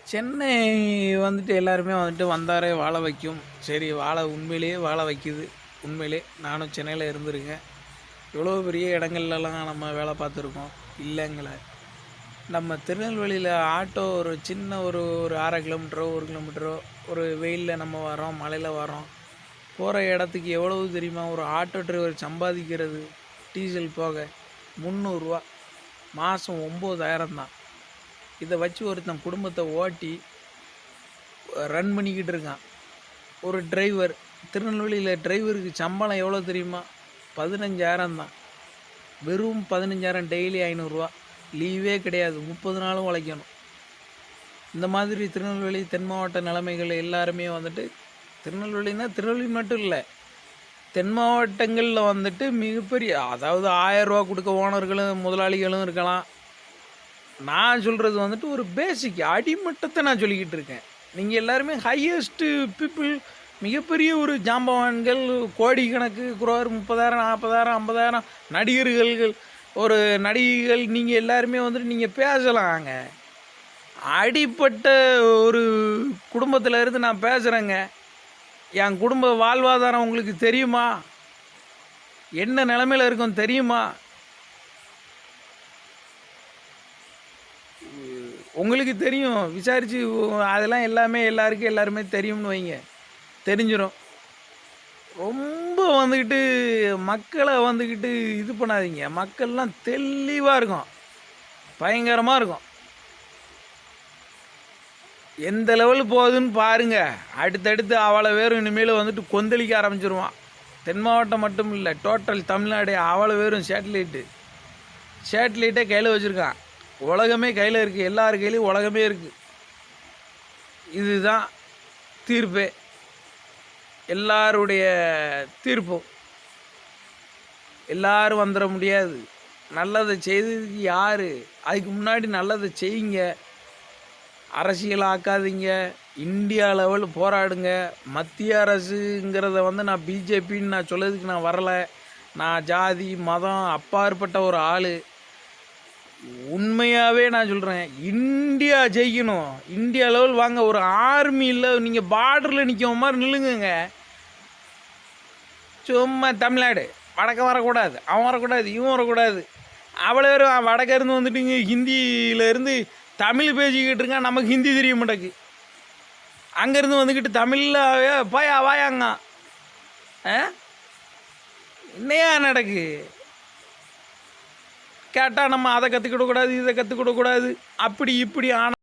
சென்னை வந்துட்டு எல்லாருமே வந்துட்டு வந்தாரே வாழ வைக்கும். சரி உண்மையிலேயே வாழ வைக்குது. உண்மையிலே நானும் சென்னையில் இருந்திருக்கேன். எவ்வளோ பெரிய இடங்கள்லலாம் நம்ம வேலை பார்த்துருக்கோம். இல்லைங்கள. நம்ம திருநெல்வேலியில் ஆட்டோ ஒரு சின்ன ஒரு ஒரு 1/2 கிலோமீட்டரோ 1 கிலோமீட்டரோ ஒரு வெயிலில் நம்ம வரோம், மழையில் வரோம். போகிற இடத்துக்கு எவ்வளவு தெரியுமா? ஒரு ஆட்டோ டிரைவர் சம்பாதிக்கிறது டீசல் போக ரூ. 300 மாதம் 9,000 தான். இதை வச்சு ஒருத்தன் குடும்பத்தை ஓட்டி ரன் பண்ணிக்கிட்டு இருக்கான். ஒரு டிரைவர் திருநெல்வேலியில் டிரைவருக்கு சம்பளம் எவ்வளோ தெரியுமா? 15,000 தான். வெறும் 15,000, டெய்லி 500 லீவே கிடையாது. 30 நாளும் உழைக்கணும். இந்த மாதிரி திருநெல்வேலி தென் மாவட்ட நிலைமைகள் எல்லாருமே வந்துட்டு திருநெல்வேலி மட்டும் இல்லை, தென் மாவட்டங்களில் வந்துட்டு மிகப்பெரிய, அதாவது 1000 கொடுக்க ஓனர்களும் முதலாளிகளும் இருக்கலாம். நான் சொல்கிறது வந்துட்டு ஒரு பேசிக் அடிமட்டத்தை நான் சொல்லிக்கிட்டு இருக்கேன். நீங்கள் எல்லாருமே ஹையஸ்ட்டு பீப்புள், மிகப்பெரிய ஒரு ஜாம்பவான்கள், கோடிக்கணக்கு குரோர், 30,000 40,000 50,000 நடிகர்கள், ஒரு நடிகைகள், நீங்கள் எல்லாருமே வந்துட்டு நீங்கள் பேசலாங்க. அடிப்பட்ட ஒரு குடும்பத்தில் இருந்து நான் பேசுகிறேங்க. என் குடும்ப வாழ்வாதாரம் உங்களுக்கு தெரியுமா? என்ன நிலமையில் இருக்கும் தெரியுமா? உங்களுக்கு தெரியும். விசாரித்து அதெல்லாம் எல்லாருமே தெரியும்னு வைங்க, தெரிஞ்சிடும். ரொம்ப வந்துக்கிட்டு மக்களை வந்துக்கிட்டு இது பண்ணாதீங்க. மக்கள்லாம் தெளிவாக இருக்கும், பயங்கரமாக இருக்கும். எந்த லெவல் போகுதுன்னு பாருங்கள். அடுத்தடுத்து அவ்வளோ பேரும் இனிமேல் வந்துட்டு கொந்தளிக்க ஆரம்பிச்சிருவான். தென் மாவட்டம் மட்டும் இல்லை, டோட்டல் தமிழ்நாடு அவ்வளோ பேரும் சேட்டலைட்டே கையில் வச்சுருக்கான். உலகமே கையில் இருக்குது. எல்லார் கையிலையும் உலகமே இருக்குது. இதுதான் தீர்ப்பே, எல்லாருடைய தீர்ப்பும். எல்லாரும் வந்துட முடியாது. நல்லதை செய்ததுக்கு யார்? அதுக்கு முன்னாடி நல்லதை செய்யுங்க. அரசியல் ஆக்காதீங்க. India level போராடுங்க. மத்திய அரசுங்கிறத நான் பிஜேபின்னு நான் சொல்லதுக்கு நான் வரலை. நான் ஜாதி மதம் அப்பாற்பட்ட ஒரு ஆள். உண்மையாகவே நான் சொல்கிறேன், இந்தியா ஜெயிக்கணும். இந்தியா லெவல் வாங்க. ஒரு ஆர்மியில் நீங்கள் பார்டரில் நிற்கிற மாதிரி நில்லுங்க. சும்மா தமிழ்நாடு வடக்க வரக்கூடாது, அவன் வரக்கூடாது, இவன் வரக்கூடாது. அவ்வளோ பேரும் வடக்க இருந்து வந்துட்டு இங்கே ஹிந்தியிலேருந்து தமிழ் பேசிக்கிட்டு இருக்கான். நமக்கு ஹிந்தி தெரிய மாட்டேக்கு. அங்கேருந்து வந்துக்கிட்டு தமிழில் வாயாங்க. என்னையா நடக்கு? கேட்டால் நம்ம அதை கற்றுக்கிடக்கூடாது, இதை கற்றுக்கிடக்கூடாது, அப்படி இப்படி. ஆனால்